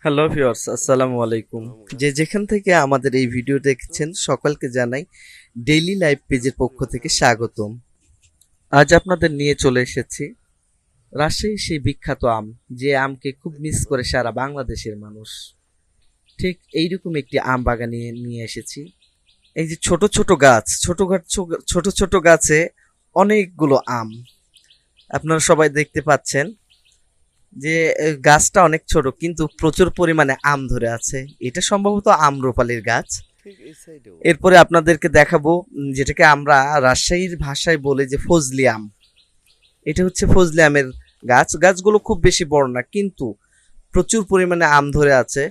Hello viewers, আসসালামু আলাইকুম। যে যেখান থেকে আমাদের এই ভিডিও দেখছেন সকলকে জানাই ডেইলি লাইফ পেজের পক্ষ থেকে স্বাগতম। আজ আপনাদের নিয়ে চলে এসেছি রাজশাহীর সেই বিখ্যাত আম, যে আমকে খুব মিস করে সারা বাংলাদেশের মানুষ। ঠিক এইরকম একটি আম বাগানে নিয়ে এসেছি। এই যে ছোট ছোট গাছ, ছোট ছোট গাছে অনেকগুলো আম আপনারা সবাই দেখতে পাচ্ছেন। যে গাছটা অনেক ছোট কিন্তু প্রচুর পরিমাণে আম ধরে আছে। এটা সম্ভবত আম্রপালির গাছ। এরপরে আপনাদেরকে দেখাবো যেটাকে আমরা রাজশাহীর ভাষায় বলে যে ফজলি আম। এটা হচ্ছে ফজলি আমের গাছ। গাছগুলো খুব বেশি বড় না কিন্তু প্রচুর পরিমাণে আম ধরে আছে।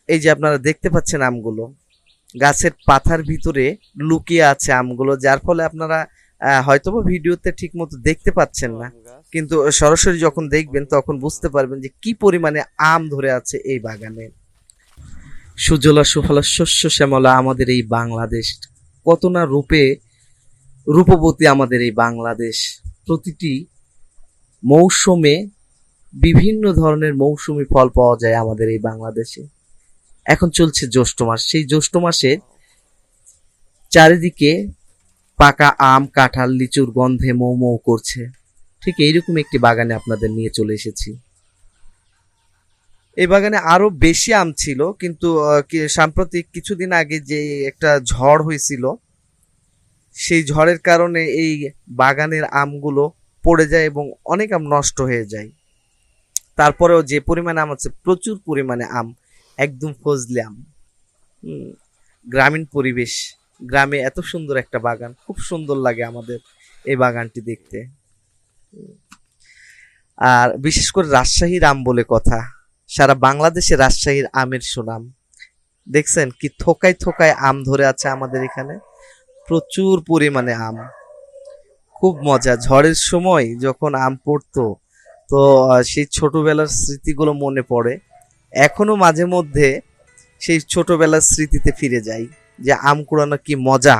এই যে আপনারা দেখতে পাচ্ছেন আমগুলো গাছের পাতার ভিতরে লুকিয়ে আছে আমগুলো, যার ফলে আপনারা হয়তোবা ভিডিওতে ঠিক মতো দেখতে পাচ্ছেন না, কিন্তু সরাসরি যখন দেখবেন তখন বুঝতে পারবেন যে কি পরিমাণে আম ধরে আছে এই বাগানে। সুজলা সুফলা শস্য শ্যামলা আমাদের এই বাংলাদেশ, কত না রূপে রূপবতী আমাদের এই বাংলাদেশ। প্রতিটি মৌসুমে বিভিন্ন ধরনের মৌসুমী ফল পাওয়া যায় আমাদের এই বাংলাদেশে। এখন চলছে জ্যৈষ্ঠ মাস, সেই জ্যৈষ্ঠ মাসে চারিদিকে পাকা আম, কাঁঠাল, লিচুর গন্ধে মৌ মৌ করছে। ঠিক এইরকম একটি বাগানে আপনাদের নিয়ে চলে এসেছি। এই বাগানে আরো বেশি আম ছিল কিন্তু সাম্প্রতিক কিছুদিন আগে যে একটা ঝড় হয়েছিল, সেই ঝড়ের কারণে এই বাগানের আমগুলো পড়ে যায় এবং অনেক আম নষ্ট হয়ে যায়। তারপরেও যে পরিমাণে আম আছে, প্রচুর পরিমাণে আম, একদম ফজলি আম। গ্রামীণ পরিবেশ, গ্রামে এত সুন্দর একটা বাগান, খুব সুন্দর লাগে আমাদের এই বাগানটি দেখতে। আর বিশেষ করে রাজশাহীর আম বলে কথা, সারা বাংলাদেশে রাজশাহীর আমের সুনাম। দেখছেন কি থোকায় থোকায় আম ধরে আছে আমাদের এখানে, প্রচুর পরিমাণে আম। খুব মজা, ঝড়ের সময় যখন আম পড়তো তো সেই ছোটবেলার স্মৃতিগুলো মনে পড়ে। এখনো মাঝে মধ্যে সেই ছোটবেলার স্মৃতিতে ফিরে যাই যে আম কুড়ানো কি মজা।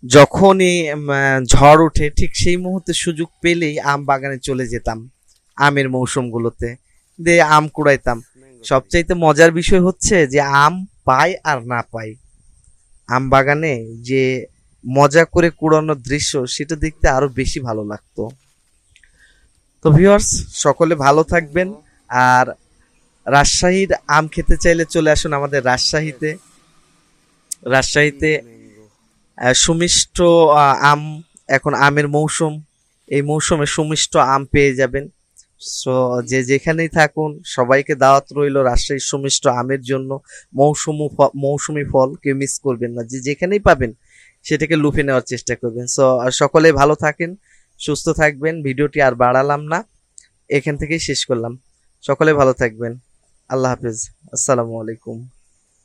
যখনই ঝড় ওঠে ঠিক সেই মুহূর্তে সুযোগ পেলেই আম বাগানে চলে যেতাম, আমের মৌসুমগুলোতে দিয়ে আম কুড়াইতাম। সবচাইতে মজার বিষয় হচ্ছে যে আম পাই আর না পাই, আম বাগানে যে মজা করে কুড়ানোর দৃশ্য সেটা দেখতে আরো বেশি ভালো লাগতো। তো ভিউয়ার্স, সকলে ভালো থাকবেন। আর রাজশাহীর আম খেতে চাইলে চলে আসুন আমাদের রাজশাহীতে। রাজশাহীতে সুমিষ্ট আম, এখন আমের মৌসুম, এই মৌসুমে সুমিষ্ট আম পেয়ে যাবেন। সো যে যেখানেই থাকুন সবাইকে দাওয়াত রইল রাজশাহীর সুমিষ্ট আমের জন্য। মৌসুমি ফল কেউ মিস করবেন না, যে যেখানেই পাবেন সেটাকে লুফে নেওয়ার চেষ্টা করবেন। সো সকলে ভালো থাকেন, সুস্থ থাকবেন। ভিডিওটি আর বাড়ালাম না, এখান থেকেই শেষ করলাম। সকলে ভালো থাকবেন। আল্লাহ হাফেজ, আসসালামু আলাইকুম।